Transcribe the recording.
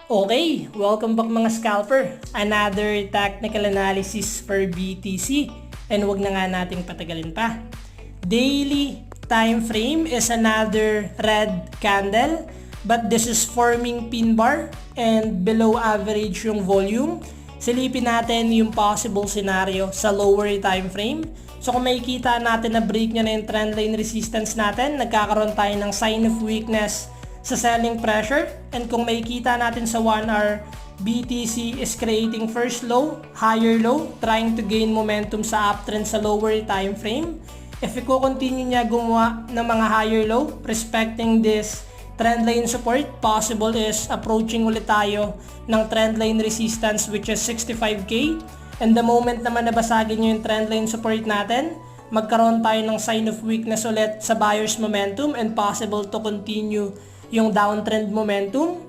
Okay, welcome back mga scalper. Another technical analysis for BTC. And wag na nga nating patagalin pa. Daily time frame is another red candle, but this is forming pin bar and below average yung volume. Silipin natin yung possible scenario sa lower time frame. So kung makikita natin na break niya na yung trendline resistance natin, nagkakaroon tayo ng sign of weakness sa selling pressure, and kung makikita natin sa 1 hour, BTC is creating first low, higher low, trying to gain momentum sa uptrend sa lower time frame. If i-continue niya gumawa ng mga higher low, respecting this trendline support, possible is approaching ulit tayo ng trendline resistance which is 65k, and the moment naman nabasagin nyo yung trendline support natin, magkaroon tayo ng sign of weakness ulit sa buyer's momentum and possible to continue yung downtrend momentum.